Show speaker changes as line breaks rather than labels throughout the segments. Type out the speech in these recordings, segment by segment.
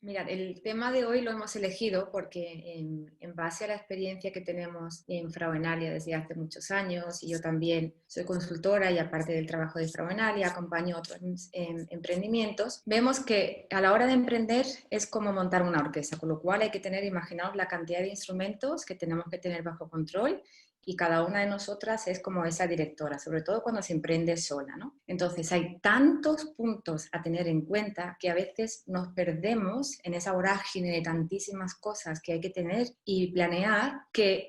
Mirad, el tema de hoy lo hemos elegido porque en base a la experiencia que tenemos en Frauenalia desde hace muchos años, y yo también soy consultora y aparte del trabajo de Frauenalia acompaño otros emprendimientos, vemos que a la hora de emprender es como montar una orquesta, con lo cual hay que tener, imaginaos la cantidad de instrumentos que tenemos que tener bajo control y cada una de nosotras es como esa directora, sobre todo cuando se emprende sola, ¿no? Entonces hay tantos puntos a tener en cuenta que a veces nos perdemos en esa vorágine de tantísimas cosas que hay que tener y planear que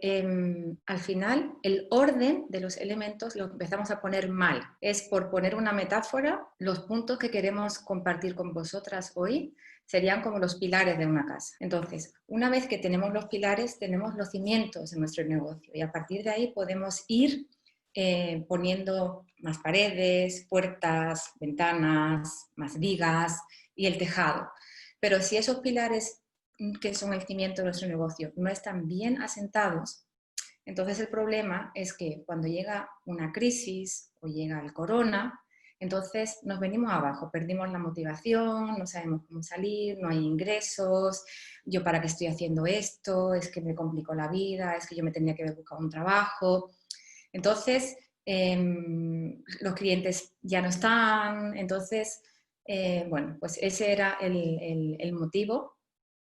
al final el orden de los elementos lo empezamos a poner mal. Es, por poner una metáfora, los puntos que queremos compartir con vosotras hoy serían como los pilares de una casa. Entonces, una vez que tenemos los pilares, tenemos los cimientos de nuestro negocio y a partir de ahí podemos ir poniendo más paredes, puertas, ventanas, más vigas y el tejado. Pero si esos pilares que son el cimiento de nuestro negocio no están bien asentados, entonces el problema es que cuando llega una crisis o llega el corona, entonces nos venimos abajo, perdimos la motivación, no sabemos cómo salir, no hay ingresos, yo para qué estoy haciendo esto, es que me complicó la vida, es que yo me tenía que haber buscado un trabajo. Entonces, los clientes ya no están, entonces, bueno, pues ese era el motivo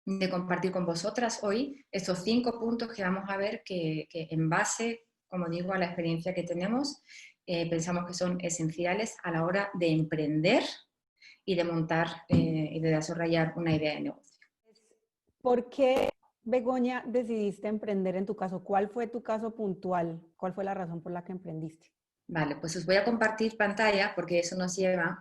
de compartir con vosotras hoy estos 5 puntos que vamos a ver que en base, como digo, a la experiencia que tenemos, pensamos que son esenciales a la hora de emprender y de montar y de desarrollar una idea de negocio.
¿Por qué, Begoña, decidiste emprender en tu caso? ¿Cuál fue tu caso puntual? ¿Cuál fue la razón por la que emprendiste?
Vale, pues os voy a compartir pantalla porque eso nos lleva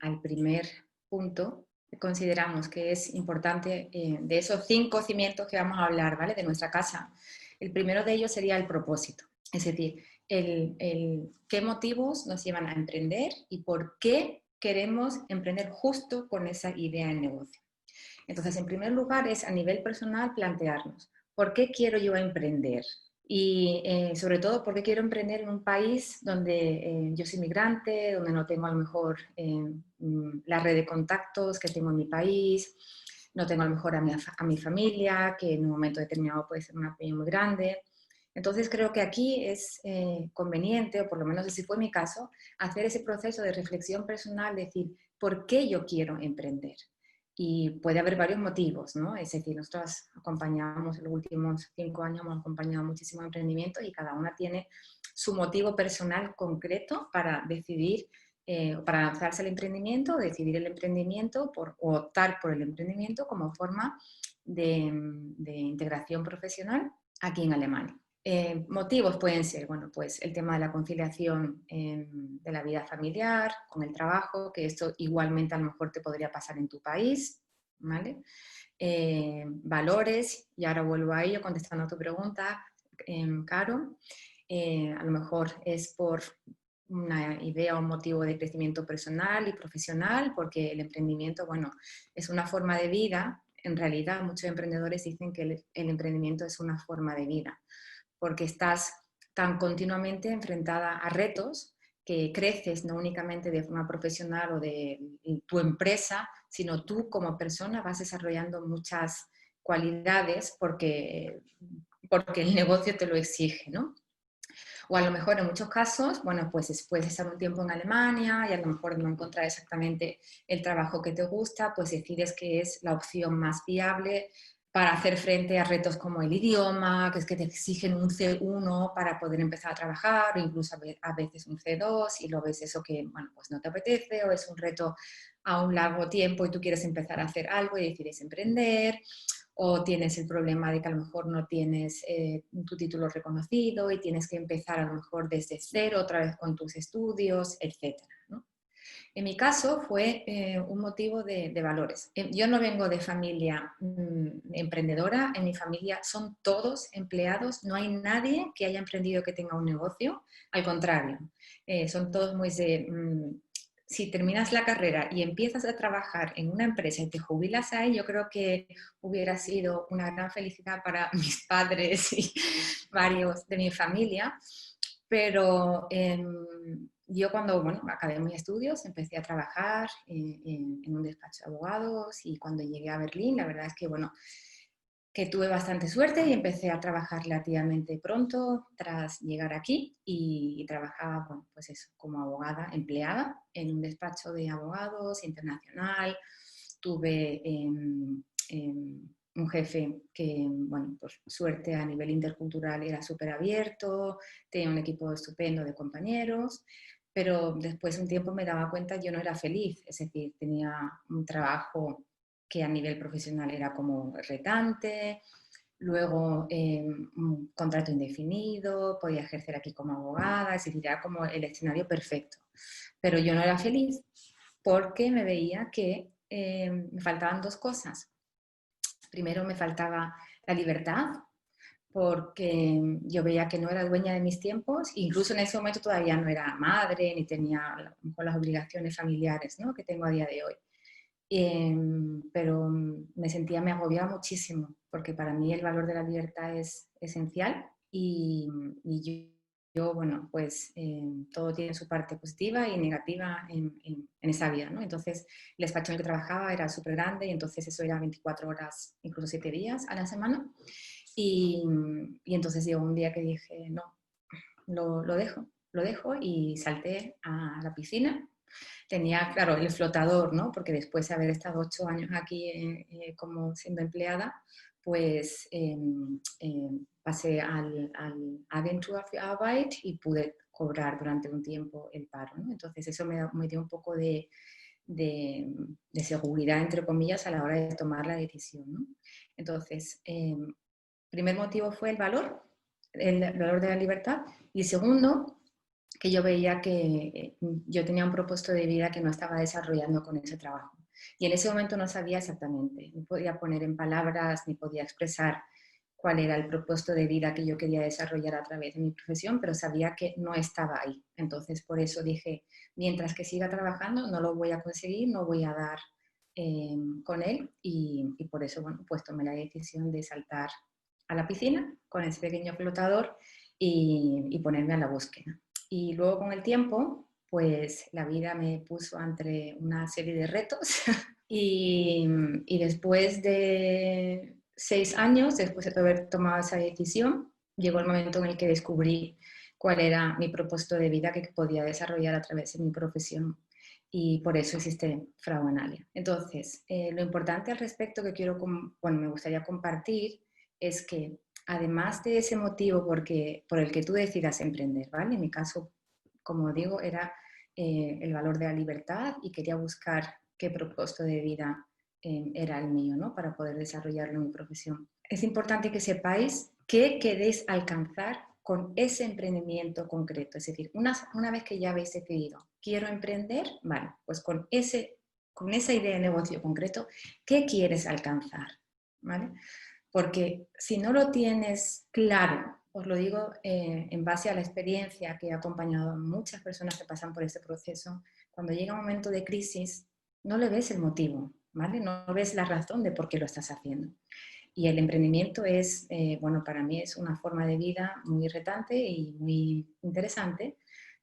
al primer punto que consideramos que es importante de esos 5 cimientos que vamos a hablar, ¿vale? De nuestra casa. El primero de ellos sería el propósito, es decir, qué motivos nos llevan a emprender y por qué queremos emprender justo con esa idea de negocio. Entonces, en primer lugar, es a nivel personal plantearnos, ¿por qué quiero yo emprender? Y sobre todo, ¿por qué quiero emprender en un país donde yo soy migrante, donde no tengo a lo mejor la red de contactos que tengo en mi país, no tengo a lo mejor a mi familia, que en un momento determinado puede ser un apoyo muy grande? Entonces creo que aquí es conveniente, o por lo menos ese fue mi caso, hacer ese proceso de reflexión personal, decir, ¿por qué yo quiero emprender? Y puede haber varios motivos, ¿no? Es decir, nosotros acompañamos, en los últimos 5 años hemos acompañado muchísimos emprendimientos y cada una tiene su motivo personal concreto para decidir, para lanzarse al emprendimiento, decidir el emprendimiento o optar por el emprendimiento como forma de integración profesional aquí en Alemania. Motivos pueden ser, bueno, pues el tema de la conciliación de la vida familiar con el trabajo, que esto igualmente a lo mejor te podría pasar en tu país, ¿vale? Valores, y ahora vuelvo a ello contestando a tu pregunta, Caro, a lo mejor es por una idea o un motivo de crecimiento personal y profesional, porque el emprendimiento, bueno, es una forma de vida. En realidad, muchos emprendedores dicen que el emprendimiento es una forma de vida porque estás tan continuamente enfrentada a retos que creces no únicamente de forma profesional o de tu empresa, sino tú como persona vas desarrollando muchas cualidades porque el negocio te lo exige, ¿no? O a lo mejor en muchos casos, bueno, pues después de estar un tiempo en Alemania y a lo mejor no encontrar exactamente el trabajo que te gusta, pues decides que es la opción más viable para hacer frente a retos como el idioma, que es que te exigen un C1 para poder empezar a trabajar, o incluso a veces un C2, y lo ves eso que, bueno, pues no te apetece, o es un reto a un largo tiempo y tú quieres empezar a hacer algo y decides emprender, o tienes el problema de que a lo mejor no tienes tu título reconocido y tienes que empezar a lo mejor desde cero otra vez con tus estudios, etcétera, ¿no? En mi caso fue un motivo de valores. Yo no vengo de familia emprendedora, en mi familia son todos empleados, no hay nadie que haya emprendido que tenga un negocio, al contrario, son todos muy de... si terminas la carrera y empiezas a trabajar en una empresa y te jubilas ahí, yo creo que hubiera sido una gran felicidad para mis padres y varios de mi familia, pero yo cuando, bueno, acabé mis estudios, empecé a trabajar en un despacho de abogados y cuando llegué a Berlín, la verdad es que, bueno, que tuve bastante suerte y empecé a trabajar relativamente pronto tras llegar aquí y trabajaba, bueno, pues eso, como abogada empleada en un despacho de abogados internacional. Tuve un jefe que, bueno, por suerte a nivel intercultural era súper abierto, tenía un equipo estupendo de compañeros, pero después de un tiempo me daba cuenta que yo no era feliz, es decir, tenía un trabajo que a nivel profesional era como retante, luego un contrato indefinido, podía ejercer aquí como abogada, es decir, era como el escenario perfecto. Pero yo no era feliz porque me veía que me faltaban dos cosas. Primero me faltaba la libertad, porque yo veía que no era dueña de mis tiempos, incluso en ese momento todavía no era madre, ni tenía a lo mejor las obligaciones familiares, ¿no?, que tengo a día de hoy. Pero me agobiaba muchísimo, porque para mí el valor de la libertad es esencial y yo, bueno, pues todo tiene su parte positiva y negativa en esa vida, ¿no? Entonces, el despacho en el que trabajaba era súper grande y entonces eso era 24 horas, incluso 7 días a la semana. Y, y entonces llegó un día que dije, no, lo dejo y salté a la piscina. Tenía, claro, el flotador, ¿no? Porque después de haber estado 8 años aquí como siendo empleada, pues pasé al Agentur für Arbeit y pude cobrar durante un tiempo el paro, ¿no? Entonces eso me dio un poco de seguridad, entre comillas, a la hora de tomar la decisión, ¿no? Entonces, primer motivo fue el valor de la libertad, y segundo, que yo veía que yo tenía un propósito de vida que no estaba desarrollando con ese trabajo. Y en ese momento no sabía exactamente, no podía poner en palabras ni podía expresar cuál era el propósito de vida que yo quería desarrollar a través de mi profesión, pero sabía que no estaba ahí. Entonces, por eso dije, mientras que siga trabajando, no lo voy a conseguir, no voy a dar con él y por eso, bueno, pues tomé la decisión de saltar a la piscina con ese pequeño flotador y ponerme a la búsqueda. Y luego con el tiempo, pues la vida me puso ante una serie de retos y después de 6 años, después de haber tomado esa decisión, llegó el momento en el que descubrí cuál era mi propósito de vida que podía desarrollar a través de mi profesión. Y por eso existe Frauenalia. Entonces, lo importante al respecto que me gustaría compartir es que además de ese motivo por el que tú decidas emprender, ¿vale? En mi caso, como digo, era el valor de la libertad y quería buscar qué propósito de vida era el mío, ¿no?, para poder desarrollarlo en mi profesión. Es importante que sepáis qué queréis alcanzar con ese emprendimiento concreto. Es decir, una vez que ya habéis decidido, quiero emprender, vale, pues con esa idea de negocio concreto, ¿qué quieres alcanzar? ¿Vale? Porque si no lo tienes claro, os lo digo en base a la experiencia que he acompañado a muchas personas que pasan por este proceso, cuando llega un momento de crisis, no le ves el motivo, ¿vale? No ves la razón de por qué lo estás haciendo. Y el emprendimiento es, bueno, para mí es una forma de vida muy retante y muy interesante,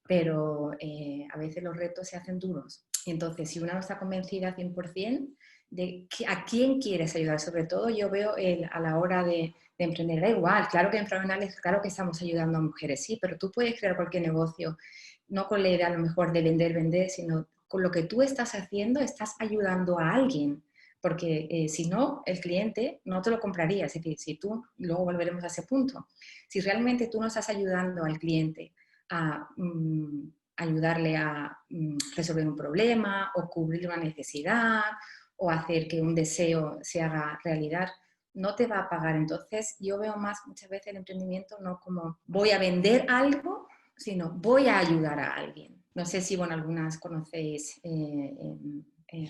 pero a veces los retos se hacen duros. Y entonces, si una no está convencida 100% de a quién quieres ayudar, sobre todo yo veo a la hora de emprender, da igual, claro que en Frauenales, claro que estamos ayudando a mujeres, sí, pero tú puedes crear cualquier negocio, no con la idea a lo mejor de vender, sino con lo que tú estás haciendo, estás ayudando a alguien, porque si no, el cliente no te lo compraría. Es decir, si tú, luego volveremos a ese punto, si realmente tú no estás ayudando al cliente a ayudarle a resolver un problema o cubrir una necesidad o hacer que un deseo se haga realidad, no te va a pagar. Entonces yo veo muchas veces el emprendimiento no como voy a vender algo, sino voy a ayudar a alguien. No sé si, bueno, algunas conocéis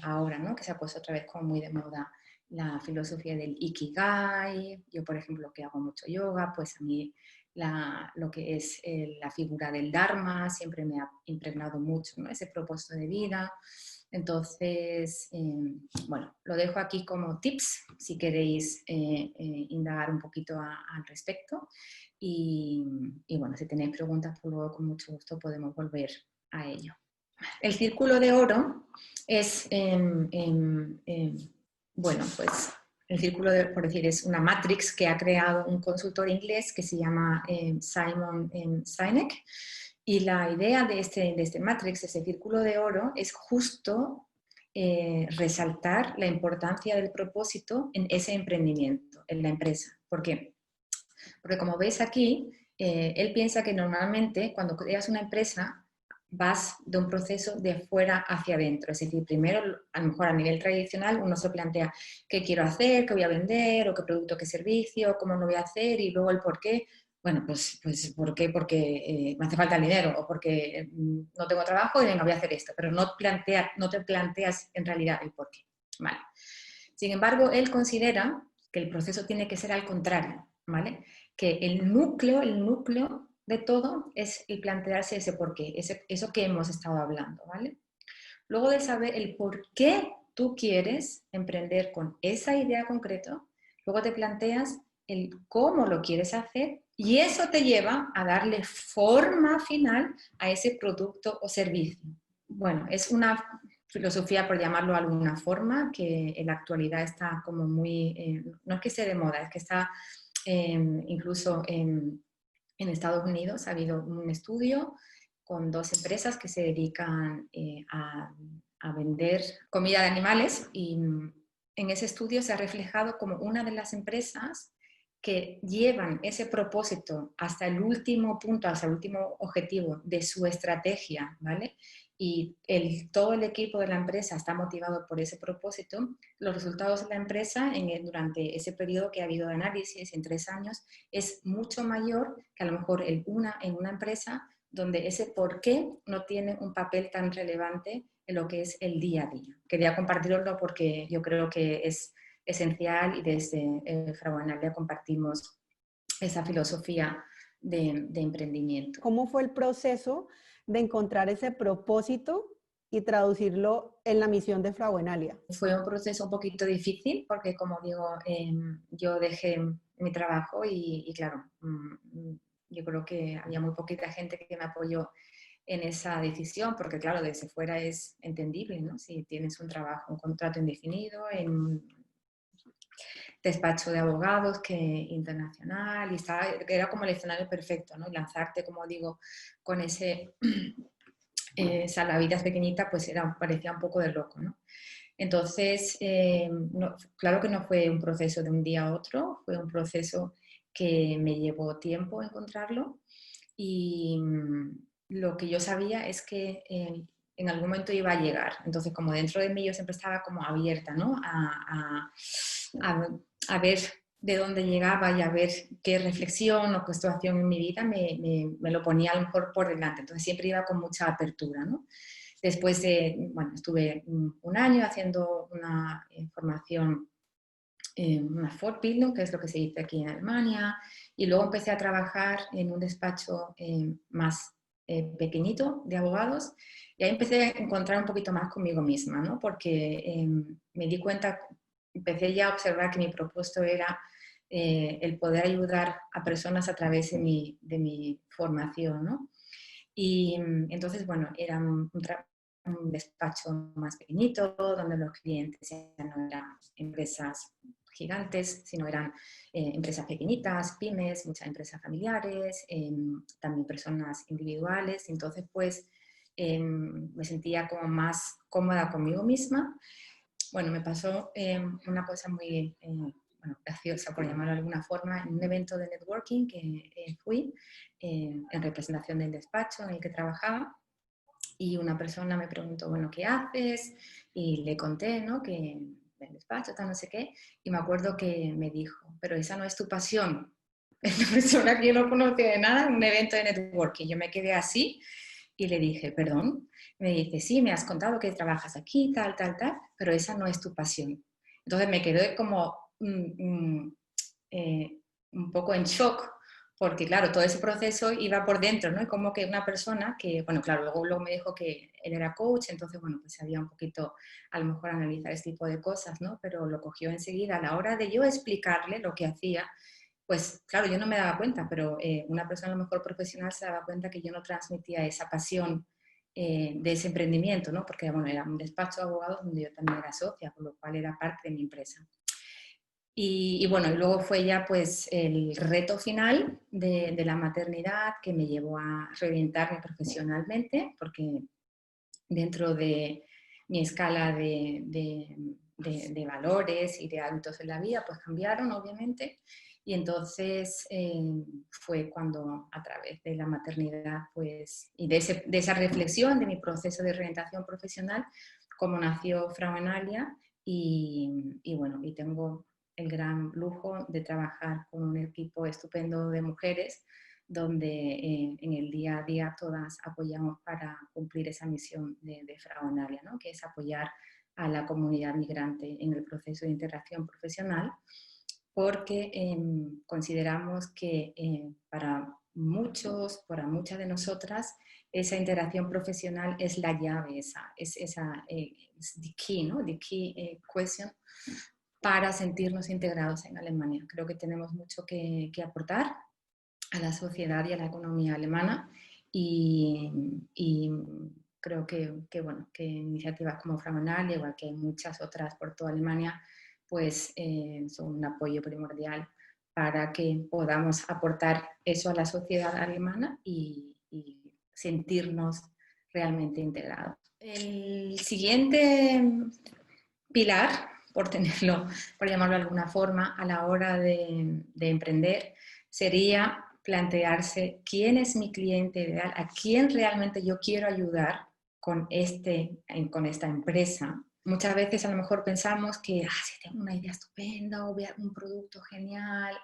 ahora, ¿no?, que se ha puesto otra vez como muy de moda la filosofía del Ikigai. Yo, por ejemplo, que hago mucho yoga, pues a mí lo que es la figura del Dharma siempre me ha impregnado mucho, ¿no?, ese propósito de vida. Entonces, bueno, lo dejo aquí como tips si queréis indagar un poquito al respecto. Y bueno, si tenéis preguntas, pues luego con mucho gusto podemos volver a ello. El círculo de oro es, bueno, pues el círculo de, por decir, es una matrix que ha creado un consultor inglés que se llama Simon Sinek, y la idea de este matrix, ese círculo de oro, es justo resaltar la importancia del propósito en ese emprendimiento, en la empresa. ¿Por qué? Porque como veis aquí, él piensa que normalmente cuando creas una empresa vas de un proceso de fuera hacia adentro. Es decir, primero, a lo mejor a nivel tradicional, uno se plantea qué quiero hacer, qué voy a vender, o qué producto, qué servicio, cómo lo voy a hacer, y luego el por qué. Bueno, pues ¿por qué? Porque me hace falta el dinero, o porque no tengo trabajo y venga, voy a hacer esto. Pero no te planteas en realidad el por qué. Vale. Sin embargo, él considera que el proceso tiene que ser al contrario, ¿vale? Que el núcleo de todo es el plantearse ese por qué, eso que hemos estado hablando, ¿vale? Luego de saber el por qué tú quieres emprender con esa idea concreta, luego te planteas el cómo lo quieres hacer y eso te lleva a darle forma final a ese producto o servicio. Bueno, es una filosofía, por llamarlo de alguna forma, que en la actualidad está como muy, no es que esté de moda, es que está incluso en Estados Unidos ha habido un estudio con 2 empresas que se dedican a vender comida de animales y en ese estudio se ha reflejado como una de las empresas que llevan ese propósito hasta el último punto, hasta el último objetivo de su estrategia, ¿vale? Y todo el equipo de la empresa está motivado por ese propósito, los resultados de la empresa durante ese periodo que ha habido de análisis en 3 años es mucho mayor que a lo mejor en una empresa donde ese por qué no tiene un papel tan relevante en lo que es el día a día. Quería compartirlo porque yo creo que es esencial y desde Frauenalia compartimos esa filosofía de emprendimiento.
¿Cómo fue el proceso de encontrar ese propósito y traducirlo en la misión de Frauenalia?
Fue un proceso un poquito difícil porque, como digo, yo dejé mi trabajo y claro, yo creo que había muy poquita gente que me apoyó en esa decisión, porque claro, desde fuera es entendible, ¿no? Si tienes un trabajo, un contrato indefinido en un despacho de abogados que internacional, y era como el escenario perfecto, ¿no? Y lanzarte, como digo, con ese salvavidas pequeñita, pues parecía un poco de loco, ¿no? Entonces, claro que no fue un proceso de un día a otro, fue un proceso que me llevó tiempo encontrarlo y lo que yo sabía es que en algún momento iba a llegar. Entonces, como dentro de mí yo siempre estaba como abierta, ¿no? A ver de dónde llegaba y a ver qué reflexión o qué situación en mi vida me lo ponía a lo mejor por delante. Entonces, siempre iba con mucha apertura, ¿no? Después bueno, estuve un año haciendo una formación, una Fortbildung, que es lo que se dice aquí en Alemania, y luego empecé a trabajar en un despacho más pequeñito de abogados, y ahí empecé a encontrar un poquito más conmigo misma, ¿no? Porque me di cuenta, empecé ya a observar que mi propósito era el poder ayudar a personas a través de mi formación, ¿no? Y entonces, bueno, era un despacho más pequeñito, donde los clientes ya no eran empresas gigantes, sino eran empresas pequeñitas, pymes, muchas empresas familiares, también personas individuales. Entonces, pues, me sentía como más cómoda conmigo misma. Bueno, me pasó una cosa muy bueno, graciosa, por llamarlo de alguna forma, en un evento de networking que fui en representación del despacho en el que trabajaba, y una persona me preguntó, bueno, ¿qué haces? Y le conté, ¿no? Que el despacho, tal, no sé qué, y me acuerdo que me dijo, pero esa no es tu pasión. Es una persona que yo no conocía de nada en un evento de networking. Yo me quedé así y le dije, perdón. Me dice, sí, me has contado que trabajas aquí, tal, tal, tal, pero esa no es tu pasión. Entonces me quedé como un poco en shock, porque claro, todo ese proceso iba por dentro, ¿no? Y como que una persona que, bueno, claro, luego me dijo que él era coach, entonces, bueno, pues sabía un poquito a lo mejor analizar este tipo de cosas, ¿no? Pero lo cogió enseguida a la hora de yo explicarle lo que hacía. Pues claro, yo no me daba cuenta, pero una persona a lo mejor profesional se daba cuenta que yo no transmitía esa pasión de ese emprendimiento, ¿no? Porque bueno, era un despacho de abogados donde yo también era socia, por lo cual era parte de mi empresa. Y bueno, y luego fue ya pues el reto final de la maternidad que me llevó a reorientarme profesionalmente, porque dentro de mi escala de valores y de hábitos en la vida, pues cambiaron obviamente. Y entonces fue cuando a través de la maternidad pues, y de esa reflexión de mi proceso de reorientación profesional, como nació Frauenalia y bueno, y tengo el gran lujo de trabajar con un equipo estupendo de mujeres donde en el día a día todas apoyamos para cumplir esa misión de Frauenalia, ¿no? Que es apoyar a la comunidad migrante en el proceso de integración profesional, porque consideramos que para muchas de nosotras, esa integración profesional es la llave, es the key, ¿no? The key question para sentirnos integrados en Alemania. Creo que tenemos mucho que aportar a la sociedad y a la economía alemana y creo bueno, que iniciativas como Frauenalia, igual que muchas otras por toda Alemania, pues son un apoyo primordial para que podamos aportar eso a la sociedad alemana y sentirnos realmente integrados. El siguiente pilar, por llamarlo de alguna forma, a la hora de emprender, sería plantearse quién es mi cliente ideal, a quién realmente yo quiero ayudar con esta empresa. Muchas veces a lo mejor pensamos que si tengo una idea estupenda o veo un producto genial.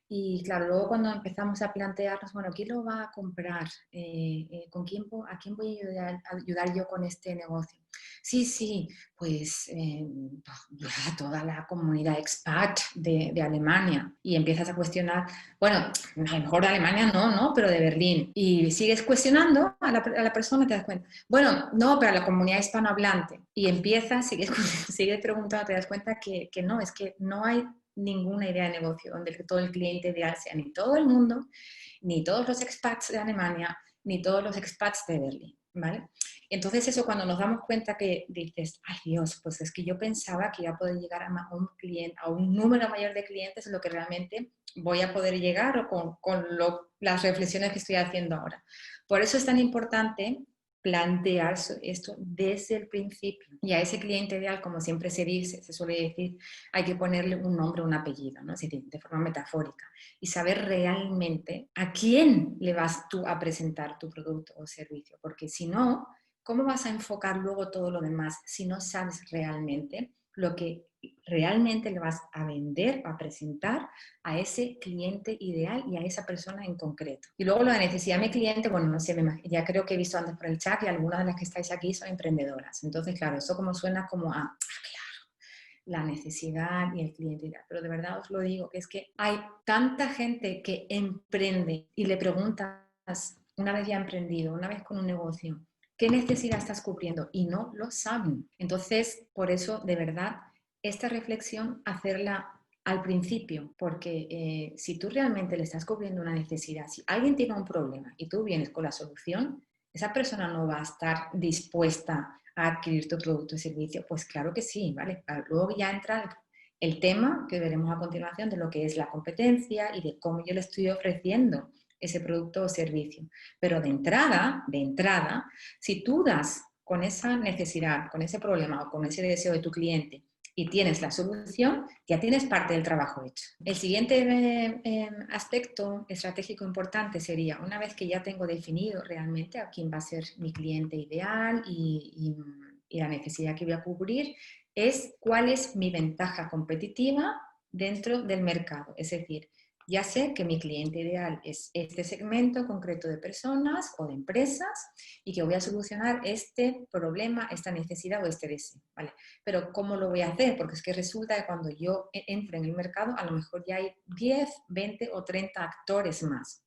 Y claro, luego cuando empezamos a plantearnos, bueno, ¿quién lo va a comprar? ¿A quién voy a ayudar yo con este negocio? Sí, pues a toda la comunidad expat de Alemania. Y empiezas a cuestionar, bueno, a lo mejor de Alemania no, pero de Berlín. Y sigues cuestionando a la persona, te das cuenta. Bueno, no, pero a la comunidad hispanohablante. Y empiezas, sigues preguntando, te das cuenta que no, es que no hay ninguna idea de negocio donde todo el cliente ideal sea ni todo el mundo, ni todos los expats de Alemania, ni todos los expats de Berlín, ¿vale? Entonces eso cuando nos damos cuenta que dices, ay Dios, pues es que yo pensaba que iba a poder llegar a un número mayor de clientes, lo que realmente voy a poder llegar o con las reflexiones que estoy haciendo ahora. Por eso es tan importante plantear esto desde el principio. Y a ese cliente ideal, como siempre se suele decir, hay que ponerle un nombre, un apellido, ¿no? Es decir, de forma metafórica. Y saber realmente a quién le vas tú a presentar tu producto o servicio. Porque si no, ¿cómo vas a enfocar luego todo lo demás si no sabes realmente lo que realmente le vas a vender o a presentar a ese cliente ideal y a esa persona en concreto? Y luego lo de necesidad de mi cliente, bueno, no sé, ya creo que he visto antes por el chat y algunas de las que estáis aquí son emprendedoras. Entonces, claro, eso como suena como claro, la necesidad y el cliente ideal. Pero de verdad os lo digo, que es que hay tanta gente que emprende y le preguntas, una vez ya emprendido, una vez con un negocio, ¿qué necesidad estás cubriendo? Y no lo saben. Entonces, por eso, de verdad, esta reflexión, hacerla al principio, porque si tú realmente le estás cubriendo una necesidad, si alguien tiene un problema y tú vienes con la solución, esa persona no va a estar dispuesta a adquirir tu producto o servicio. Pues claro que sí, ¿vale? Luego ya entra el tema que veremos a continuación de lo que es la competencia y de cómo yo le estoy ofreciendo ese producto o servicio. Pero de entrada, si tú das con esa necesidad, con ese problema o con ese deseo de tu cliente y tienes la solución, ya tienes parte del trabajo hecho. El siguiente aspecto estratégico importante sería, una vez que ya tengo definido realmente a quién va a ser mi cliente ideal y la necesidad que voy a cubrir, es cuál es mi ventaja competitiva dentro del mercado. Es decir, ya sé que mi cliente ideal es este segmento concreto de personas o de empresas y que voy a solucionar este problema, esta necesidad o este deseo, ¿vale? Pero ¿cómo lo voy a hacer? Porque es que resulta que cuando yo entro en el mercado, a lo mejor ya hay 10, 20 o 30 actores más.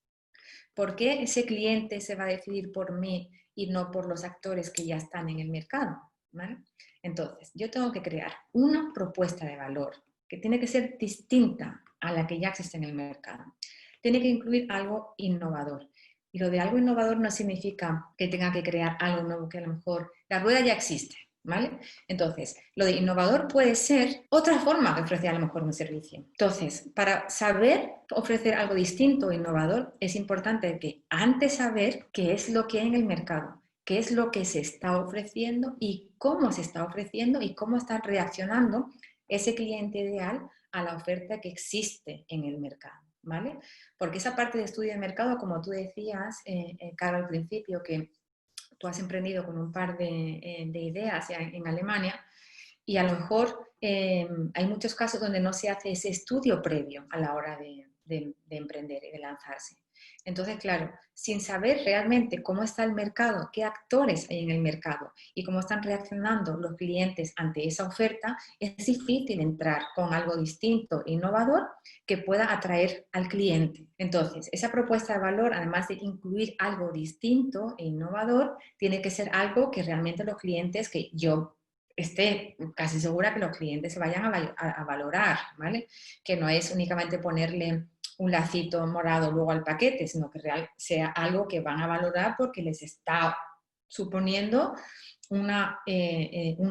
¿Por qué ese cliente se va a decidir por mí y no por los actores que ya están en el mercado? ¿Vale? Entonces, yo tengo que crear una propuesta de valor que tiene que ser distinta a la que ya existe en el mercado. Tiene que incluir algo innovador. Y lo de algo innovador no significa que tenga que crear algo nuevo, que a lo mejor la rueda ya existe, ¿vale? Entonces, lo de innovador puede ser otra forma de ofrecer a lo mejor un servicio. Entonces, para saber ofrecer algo distinto o innovador, es importante que antes saber qué es lo que hay en el mercado, qué es lo que se está ofreciendo y cómo se está ofreciendo y cómo está reaccionando ese cliente ideal a la oferta que existe en el mercado, ¿vale? Porque esa parte de estudio de mercado, como tú decías, Caro, al principio, que tú has emprendido con un par de ideas ya en Alemania y a lo mejor hay muchos casos donde no se hace ese estudio previo a la hora de emprender y de lanzarse. Entonces, claro, sin saber realmente cómo está el mercado, qué actores hay en el mercado y cómo están reaccionando los clientes ante esa oferta, es difícil entrar con algo distinto e innovador que pueda atraer al cliente. Entonces, esa propuesta de valor, además de incluir algo distinto e innovador, tiene que ser algo que realmente los clientes, que yo esté casi segura que los clientes se vayan a valorar, ¿vale? Que no es únicamente ponerle un lacito morado luego al paquete, sino que sea algo que van a valorar porque les está suponiendo una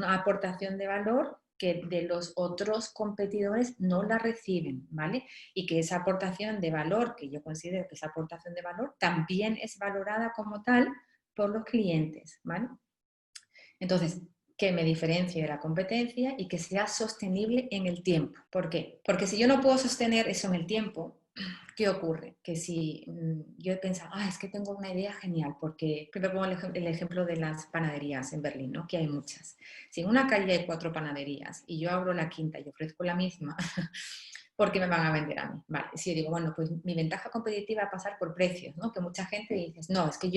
aportación de valor que de los otros competidores no la reciben, ¿vale? Y que esa aportación de valor, que yo considero que esa aportación de valor también es valorada como tal por los clientes, ¿vale? Entonces, que me diferencie de la competencia y que sea sostenible en el tiempo. ¿Por qué? Porque si yo no puedo sostener eso en el tiempo, ¿qué ocurre? Que si yo he pensado, es que tengo una idea genial, porque primero pongo el ejemplo de las panaderías en Berlín, ¿no? Que hay muchas. Si en una calle hay 4 panaderías y yo abro la quinta y ofrezco la misma, ¿por qué me van a vender a mí? Vale, si yo digo, bueno, pues mi ventaja competitiva va a pasar por precios, ¿no? Que mucha gente dice, no, es que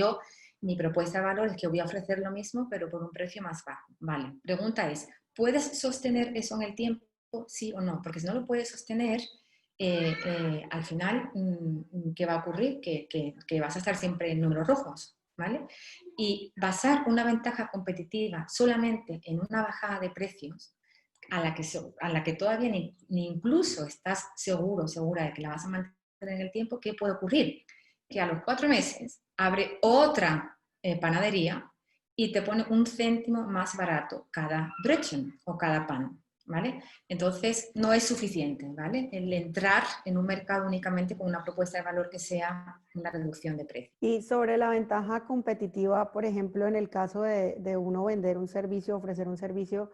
mi propuesta de valor es que voy a ofrecer lo mismo, pero por un precio más bajo. Vale, pregunta es, ¿puedes sostener eso en el tiempo? Sí o no, porque si no lo puedes sostener, al final, ¿qué va a ocurrir? Que vas a estar siempre en números rojos, ¿vale? Y basar una ventaja competitiva solamente en una bajada de precios, a la que todavía ni incluso estás segura de que la vas a mantener en el tiempo, ¿qué puede ocurrir? Que a los 4 meses abre otra panadería y te pone 1 céntimo más barato cada brötchen o cada pan, ¿vale? Entonces, no es suficiente, ¿vale? El entrar en un mercado únicamente con una propuesta de valor que sea una reducción de precio.
Y sobre la ventaja competitiva, por ejemplo, en el caso de uno vender un servicio, ofrecer un servicio,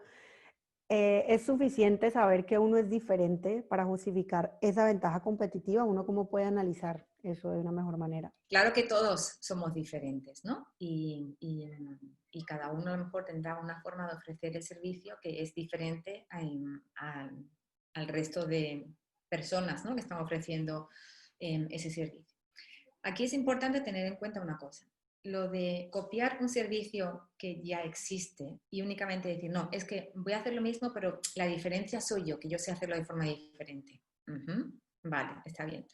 ¿es suficiente saber que uno es diferente para justificar esa ventaja competitiva? ¿Uno cómo puede analizar eso de una mejor manera?
Claro que todos somos diferentes, ¿no? Y cada uno a lo mejor tendrá una forma de ofrecer el servicio que es diferente al resto de personas, ¿no? Que están ofreciendo ese servicio. Aquí es importante tener en cuenta una cosa. Lo de copiar un servicio que ya existe y únicamente decir, no, es que voy a hacer lo mismo, pero la diferencia soy yo, que yo sé hacerlo de forma diferente. Vale, está bien.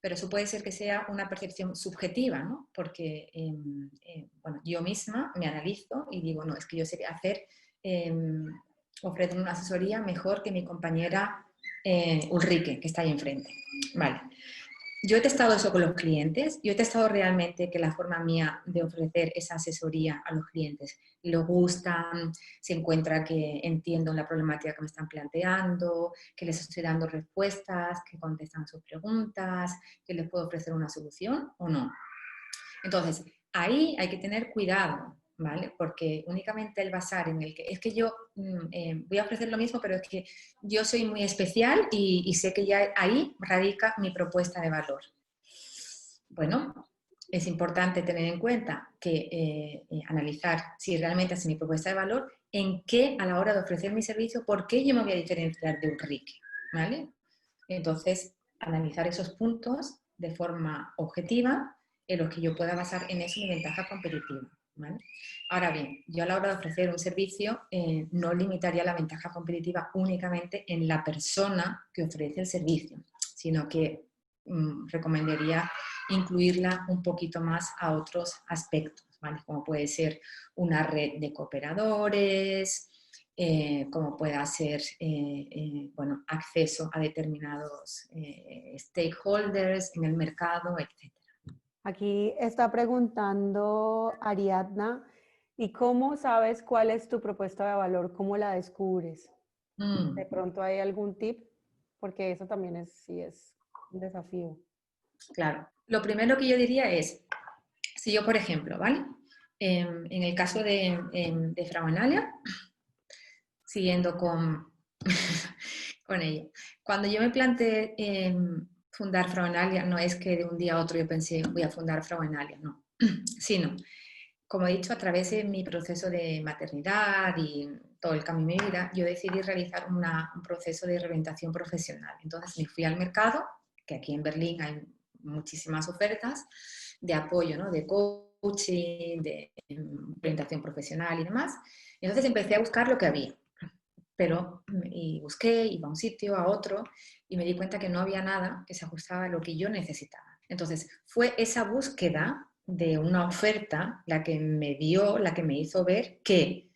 Pero eso puede ser que sea una percepción subjetiva, ¿no? Porque, bueno, yo misma me analizo y digo, no, es que yo sé hacer, ofrecer una asesoría mejor que mi compañera Ulrike, que está ahí enfrente. Vale. Yo he testado eso con los clientes, yo he testado realmente que la forma mía de ofrecer esa asesoría a los clientes les gusta, se encuentra que entiendo la problemática que me están planteando, que les estoy dando respuestas, que contestan sus preguntas, que les puedo ofrecer una solución o no. Entonces, ahí hay que tener cuidado, ¿vale? Porque únicamente el basar en el que es que yo voy a ofrecer lo mismo, pero es que yo soy muy especial y sé que ya ahí radica mi propuesta de valor. Bueno, es importante tener en cuenta que analizar si realmente es mi propuesta de valor, en qué a la hora de ofrecer mi servicio, por qué yo me voy a diferenciar de Ulrike, ¿vale? Entonces, analizar esos puntos de forma objetiva en los que yo pueda basar en eso mi ventaja competitiva, ¿vale? Ahora bien, yo a la hora de ofrecer un servicio no limitaría la ventaja competitiva únicamente en la persona que ofrece el servicio, sino que recomendaría incluirla un poquito más a otros aspectos, ¿vale? Como puede ser una red de cooperadores, como pueda ser bueno, acceso a determinados stakeholders en el mercado, etc.
Aquí está preguntando Ariadna, ¿y cómo sabes cuál es tu propuesta de valor? ¿Cómo la descubres? ¿De
Mm,
pronto hay algún tip? Porque eso también es, sí es un desafío.
claro. Lo primero que yo diría es, si yo, por ejemplo, ¿vale? En el caso de Frauenalia, siguiendo con ello. Cuando yo me planteé fundar Frauenalia, no es que de un día a otro yo pensé voy a fundar Frauenalia, no, sino, como he dicho, a través de mi proceso de maternidad y todo el cambio de mi vida, yo decidí realizar un proceso de reinvención profesional. Entonces me fui al mercado, que aquí en Berlín hay muchísimas ofertas de apoyo, ¿no? De coaching, de orientación profesional y demás. Entonces empecé a buscar lo que había, pero y busqué, iba a un sitio, a otro, y me di cuenta que no había nada que se ajustaba a lo que yo necesitaba. Entonces, fue esa búsqueda de una oferta la que me dio, la que me hizo ver que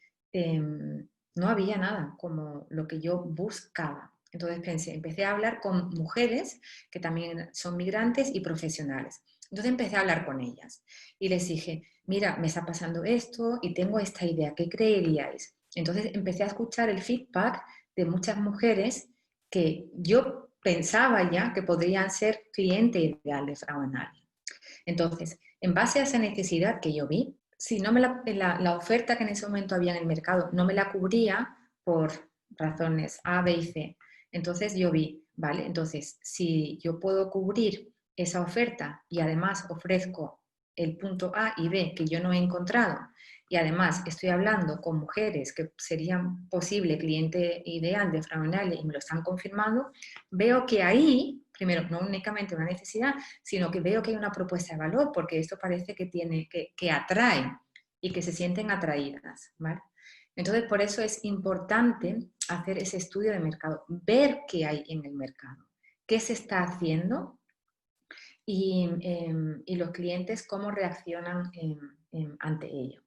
no había nada como lo que yo buscaba. Entonces empecé a hablar con mujeres que también son migrantes y profesionales. Entonces empecé a hablar con ellas y les dije, mira, me está pasando esto y tengo esta idea, ¿qué creeríais? Entonces empecé a escuchar el feedback de muchas mujeres que yo pensaba ya que podrían ser cliente ideal de Frauenalia. Entonces, en base a esa necesidad que yo vi, si no me la oferta que en ese momento había en el mercado no me la cubría por razones A, B y C, entonces yo vi, vale, entonces si yo puedo cubrir esa oferta y además ofrezco el punto A y B que yo no he encontrado y además estoy hablando con mujeres que serían posible cliente ideal de Frauenalia y me lo están confirmando, veo que ahí, primero, no únicamente una necesidad, sino que veo que hay una propuesta de valor, porque esto parece que que atrae y que se sienten atraídas, ¿vale? Entonces, por eso es importante hacer ese estudio de mercado, ver qué hay en el mercado, qué se está haciendo y los clientes cómo reaccionan ante ello.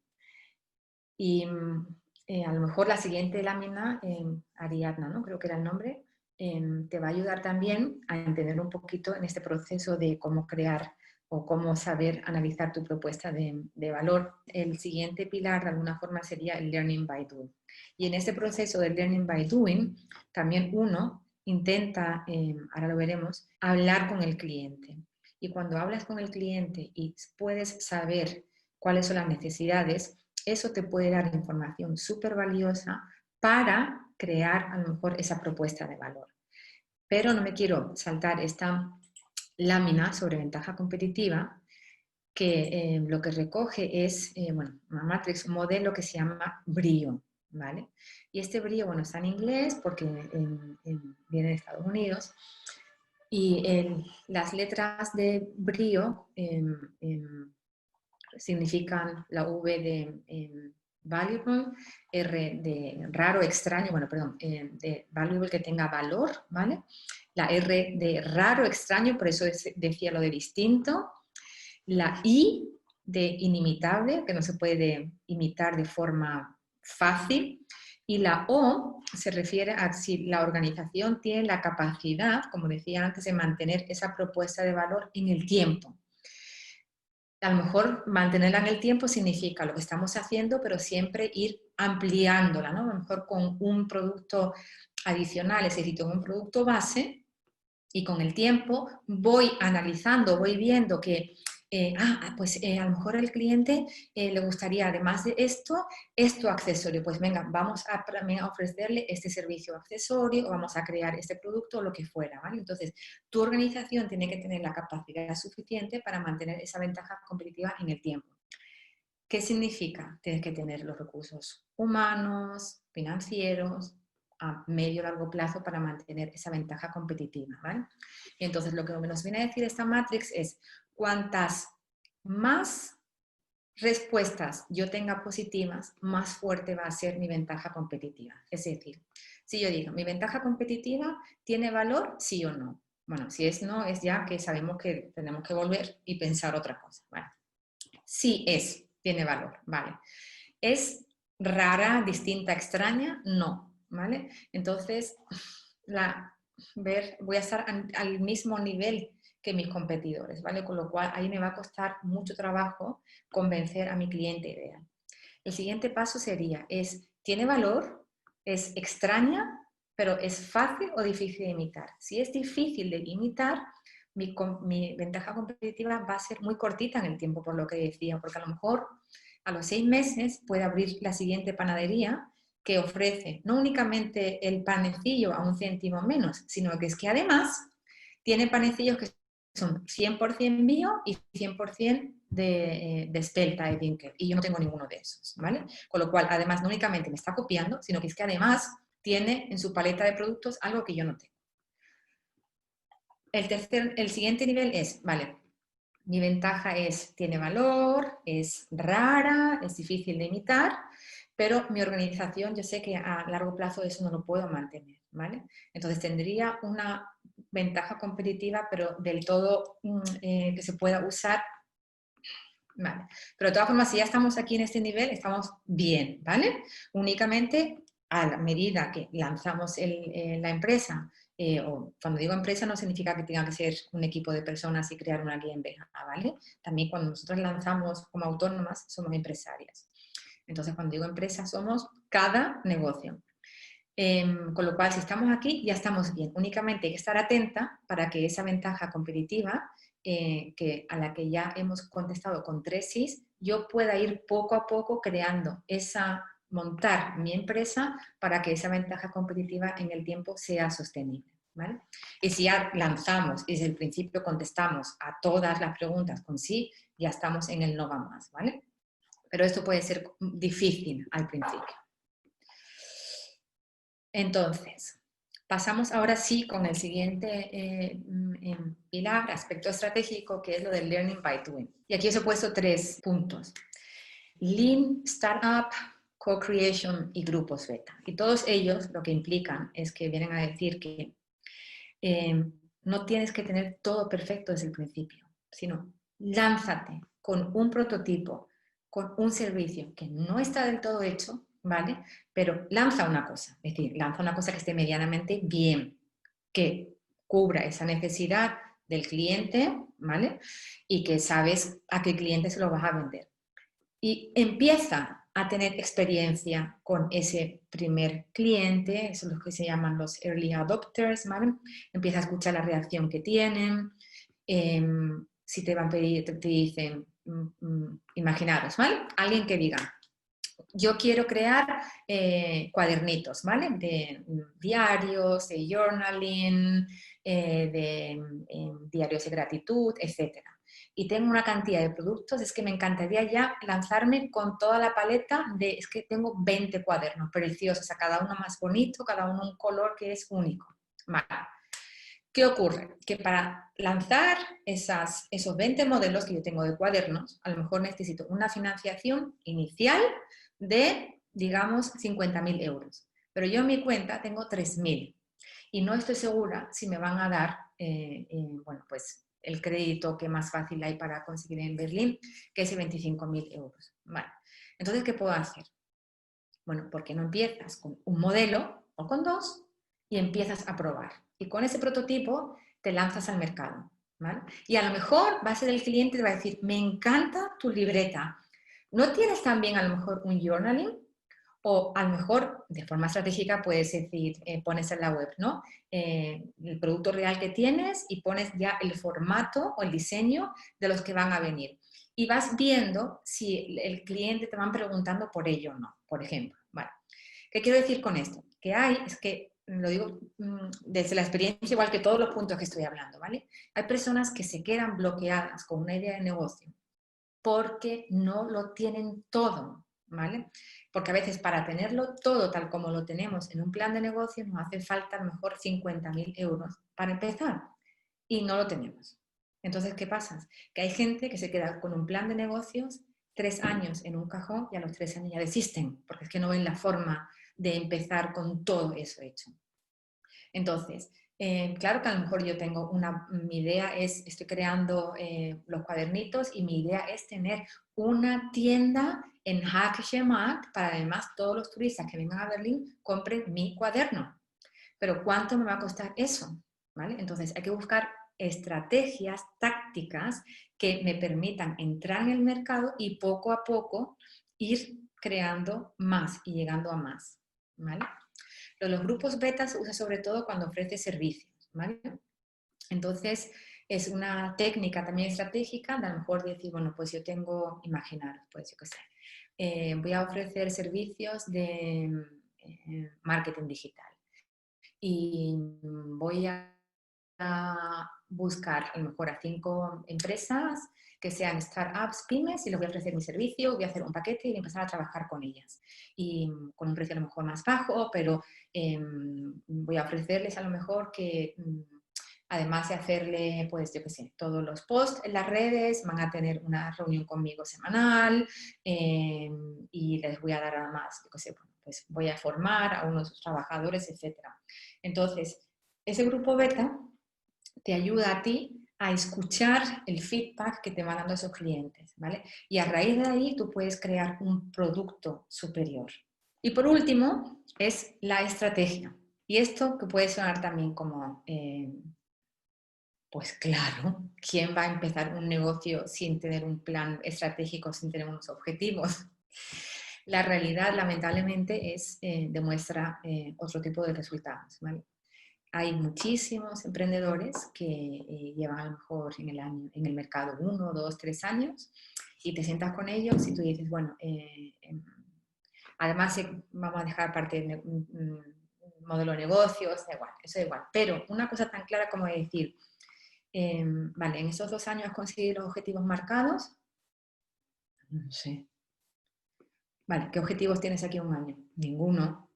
Y a lo mejor la siguiente lámina, Ariadna, ¿no? Creo que era el nombre, te va a ayudar también a entender un poquito en este proceso de cómo crear o cómo saber analizar tu propuesta de valor. El siguiente pilar, de alguna forma, sería el Learning by Doing. Y en este proceso del Learning by Doing, también uno intenta, ahora lo veremos, hablar con el cliente. Y cuando hablas con el cliente y puedes saber cuáles son las necesidades, eso te puede dar información súper valiosa para crear a lo mejor esa propuesta de valor. Pero no me quiero saltar esta lámina sobre ventaja competitiva que lo que recoge es bueno, una matrix, un modelo que se llama BRIO, ¿vale? Y este BRIO, bueno, está en inglés porque viene de Estados Unidos y las letras de BRIO significan la V de valuable, R de raro, extraño, bueno, perdón, de valuable que tenga valor, ¿vale? La R de raro, extraño, por eso decía lo de distinto. La I de inimitable, que no se puede imitar de forma fácil. Y la O se refiere a si la organización tiene la capacidad, como decía antes, de mantener esa propuesta de valor en el tiempo. A lo mejor mantenerla en el tiempo significa lo que estamos haciendo, pero siempre ir ampliándola, ¿no? A lo mejor con un producto adicional, es decir, con un producto base, y con el tiempo voy analizando, voy viendo que pues a lo mejor al cliente le gustaría, además de esto accesorio. Pues venga, vamos a ofrecerle este servicio accesorio o vamos a crear este producto o lo que fuera, ¿vale? Entonces, tu organización tiene que tener la capacidad suficiente para mantener esa ventaja competitiva en el tiempo. ¿Qué significa? Tienes que tener los recursos humanos, financieros, a medio y largo plazo para mantener esa ventaja competitiva, ¿vale? Entonces, lo que nos viene a decir esta matrix es cuantas más respuestas yo tenga positivas, más fuerte va a ser mi ventaja competitiva. Es decir, si yo digo, mi ventaja competitiva tiene valor, sí o no. Bueno, si es no, es ya que sabemos que tenemos que volver y pensar otra cosa, ¿vale? Sí tiene valor, ¿vale? ¿Es rara, distinta, extraña? No, ¿vale? Entonces, voy a estar al mismo nivel que mis competidores, ¿vale? Con lo cual ahí me va a costar mucho trabajo convencer a mi cliente ideal. El siguiente paso sería, ¿tiene valor? ¿Es extraña? ¿Pero es fácil o difícil de imitar? Si es difícil de imitar, mi ventaja competitiva va a ser muy cortita en el tiempo, por lo que decía, porque a lo mejor a los 6 meses puede abrir la siguiente panadería que ofrece no únicamente el panecillo a 1 céntimo menos, sino que es que además tiene panecillos que son 100% bio y 100% de espelta de Dinkel, y yo no tengo ninguno de esos, ¿vale? Con lo cual, además, no únicamente me está copiando, sino que es que además tiene en su paleta de productos algo que yo no tengo. El siguiente nivel es, vale, mi ventaja tiene valor, es rara, es difícil de imitar, pero mi organización, yo sé que a largo plazo eso no lo puedo mantener, ¿vale? Entonces tendría una ventaja competitiva, pero del todo que se pueda usar, ¿vale? Pero de todas formas, si ya estamos aquí en este nivel, estamos bien, ¿vale? Únicamente a la medida que lanzamos la empresa, o cuando digo empresa no significa que tenga que ser un equipo de personas y crear una GmbH, ¿vale? También cuando nosotros lanzamos como autónomas, somos empresarias. Entonces, cuando digo empresa, somos cada negocio. Con lo cual, si estamos aquí, ya estamos bien. Únicamente hay que estar atenta para que esa ventaja competitiva, a la que ya hemos contestado con 3 sís, yo pueda ir poco a poco creando montar mi empresa para que esa ventaja competitiva en el tiempo sea sostenible, ¿vale? Y si ya lanzamos y desde el principio contestamos a todas las preguntas con sí, ya estamos en el no va más, ¿vale? Pero esto puede ser difícil al principio. Entonces, pasamos ahora sí con el siguiente pilar, aspecto estratégico, que es lo del Learning by Doing. Y aquí os he puesto 3 puntos. Lean, Startup, Co-Creation y grupos beta. Y todos ellos lo que implican es que vienen a decir que no tienes que tener todo perfecto desde el principio, sino lánzate con un prototipo, con un servicio que no está del todo hecho, ¿vale? Pero lanza una cosa, es decir, lanza una cosa que esté medianamente bien, que cubra esa necesidad del cliente, ¿vale? Y que sabes a qué cliente se lo vas a vender. Y empieza a tener experiencia con ese primer cliente, eso es lo que se llaman los early adopters, ¿vale? Empieza a escuchar la reacción que tienen, si te van a pedir, te dicen, imaginaros, ¿vale? Alguien que diga, yo quiero crear cuadernitos, ¿vale? De diarios, de journaling, de diarios de gratitud, etcétera. Y tengo una cantidad de productos, es que me encantaría ya lanzarme con toda la paleta es que tengo 20 cuadernos preciosos, a cada uno más bonito, cada uno un color que es único. Vale. ¿Qué ocurre? Que para lanzar esos 20 modelos que yo tengo de cuadernos, a lo mejor necesito una financiación inicial de, digamos, 50.000 euros. Pero yo en mi cuenta tengo 3.000 y no estoy segura si me van a dar, bueno, pues el crédito que más fácil hay para conseguir en Berlín, que es 25.000 euros. Vale. Entonces, ¿qué puedo hacer? Bueno, ¿por qué no empiezas con un modelo o con 2 y empiezas a probar? Y con ese prototipo te lanzas al mercado, ¿vale? Y a lo mejor va a ser el cliente y te va a decir, me encanta tu libreta. ¿No tienes también a lo mejor un journaling? O a lo mejor, de forma estratégica, puedes decir, pones en la web, ¿no? El producto real que tienes y pones ya el formato o el diseño de los que van a venir. Y vas viendo si el cliente te van preguntando por ello o no, por ejemplo. Vale. ¿Qué quiero decir con esto? Es que, lo digo desde la experiencia, igual que todos los puntos que estoy hablando, ¿vale? Hay personas que se quedan bloqueadas con una idea de negocio porque no lo tienen todo, ¿vale? Porque a veces para tenerlo todo tal como lo tenemos en un plan de negocio nos hace falta a lo mejor 50.000 euros para empezar y no lo tenemos. Entonces, ¿qué pasa? Que hay gente que se queda con un plan de negocios 3 años en un cajón y a los 3 años ya desisten, porque es que no ven la forma de empezar con todo eso hecho. Entonces, claro que a lo mejor yo tengo mi idea estoy creando los cuadernitos y mi idea es tener una tienda en Hackgemarkt para además todos los turistas que vengan a Berlín compren mi cuaderno. Pero ¿cuánto me va a costar eso? ¿Vale? Entonces hay que buscar estrategias, tácticas que me permitan entrar en el mercado y poco a poco ir creando más y llegando a más, ¿vale? Los grupos beta se usa sobre todo cuando ofrece servicios, ¿vale? Entonces, es una técnica también estratégica de a lo mejor decir, bueno, pues yo tengo, imaginaros, pues yo qué sé, voy a ofrecer servicios de marketing digital y voy a buscar a lo mejor a 5 empresas que sean startups, pymes, y les voy a ofrecer mi servicio, voy a hacer un paquete y voy a empezar a trabajar con ellas. Y con un precio a lo mejor más bajo, pero voy a ofrecerles a lo mejor que además de hacerle, pues yo qué sé, todos los posts en las redes, van a tener una reunión conmigo semanal y les voy a dar además, yo qué sé, pues voy a formar a unos trabajadores, etc. Entonces, ese grupo beta te ayuda a ti a escuchar el feedback que te van dando esos clientes, ¿vale? Y a raíz de ahí tú puedes crear un producto superior. Y por último, es la estrategia. Y esto que puede sonar también como, pues claro, ¿quién va a empezar un negocio sin tener un plan estratégico, sin tener unos objetivos? La realidad, lamentablemente, demuestra otro tipo de resultados, ¿vale? Hay muchísimos emprendedores que llevan a lo mejor en el mercado 1, 2, 3 años y te sientas con ellos y tú dices, bueno, además vamos a dejar aparte modelo de negocios, da igual, eso da igual. Pero una cosa tan clara como decir, vale, en esos 2 años has conseguido los objetivos marcados, no sé. Vale, ¿qué objetivos tienes aquí un año? Ninguno.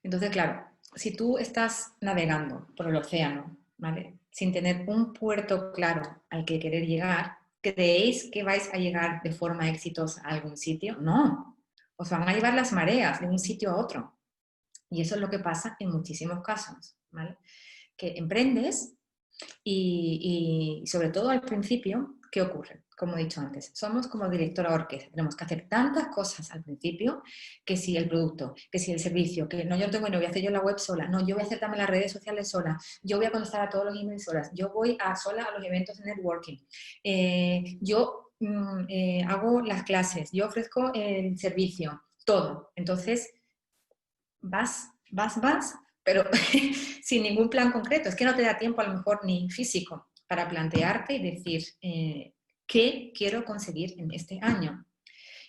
Entonces, claro, si tú estás navegando por el océano, ¿vale? Sin tener un puerto claro al que querer llegar, ¿creéis que vais a llegar de forma exitosa a algún sitio? No, os van a llevar las mareas de un sitio a otro. Y eso es lo que pasa en muchísimos casos, ¿vale? Que emprendes y sobre todo al principio, ¿qué ocurre? Como he dicho antes, somos como directora de orquesta, tenemos que hacer tantas cosas al principio, que si el producto, que si el servicio, que no, yo no tengo, no voy a hacer yo la web sola, no, yo voy a hacer también las redes sociales sola, yo voy a contestar a todos los emails solas, yo voy sola a los eventos de networking, yo hago las clases, yo ofrezco el servicio, todo. Entonces, vas, pero sin ningún plan concreto. Es que no te da tiempo a lo mejor ni físico para plantearte y decir qué quiero conseguir en este año.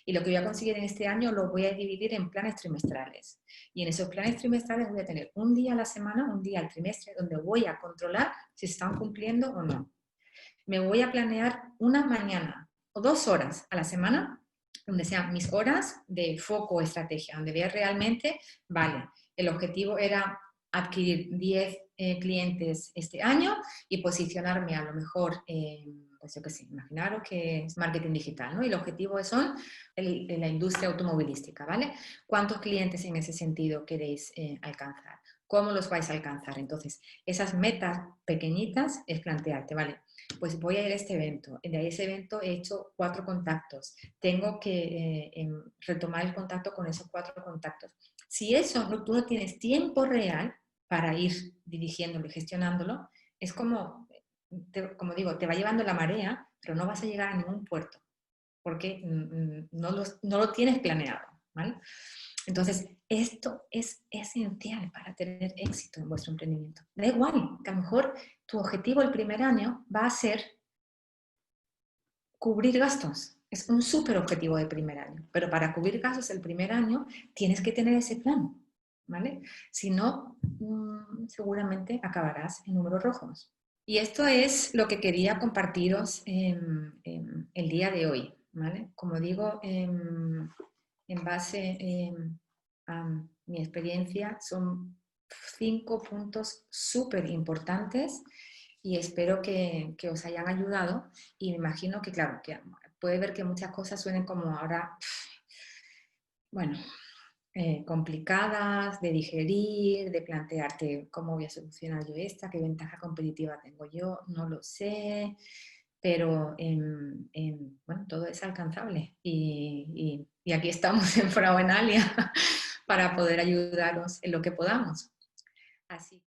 Y lo que voy a conseguir en este año lo voy a dividir en planes trimestrales. Y en esos planes trimestrales voy a tener un día a la semana, un día al trimestre, donde voy a controlar si se están cumpliendo o no. Me voy a planear una mañana o 2 horas a la semana, donde sean mis horas de foco o estrategia, donde vea realmente, vale, el objetivo era adquirir 10 clientes este año y posicionarme a lo mejor, pues yo qué sé, imaginaros que es marketing digital, ¿no? Y el objetivo son la industria automovilística, ¿vale? ¿Cuántos clientes en ese sentido queréis alcanzar? ¿Cómo los vais a alcanzar? Entonces, esas metas pequeñitas es plantearte, ¿vale? Pues voy a ir a este evento. De ese evento he hecho 4 contactos. Tengo que retomar el contacto con esos 4 contactos. Si eso tú no tienes tiempo real para ir dirigiéndolo y gestionándolo, es como, como digo, te va llevando la marea, pero no vas a llegar a ningún puerto, porque no lo tienes planeado, ¿vale? Entonces, esto es esencial para tener éxito en vuestro emprendimiento. Da igual, que a lo mejor tu objetivo el primer año va a ser cubrir gastos. Es un súper objetivo de primer año, pero para cubrir gastos el primer año tienes que tener ese plan, ¿vale? Si no, seguramente acabarás en números rojos. Y esto es lo que quería compartiros el día de hoy, ¿vale? Como digo, en base a mi experiencia, son 5 puntos súper importantes y espero que os hayan ayudado y me imagino que, claro, que puede ver que muchas cosas suenen como ahora, bueno, complicadas de digerir, de plantearte cómo voy a solucionar yo esta, qué ventaja competitiva tengo yo, no lo sé, pero bueno, todo es alcanzable y aquí estamos en Frauenalia para poder ayudaros en lo que podamos. Así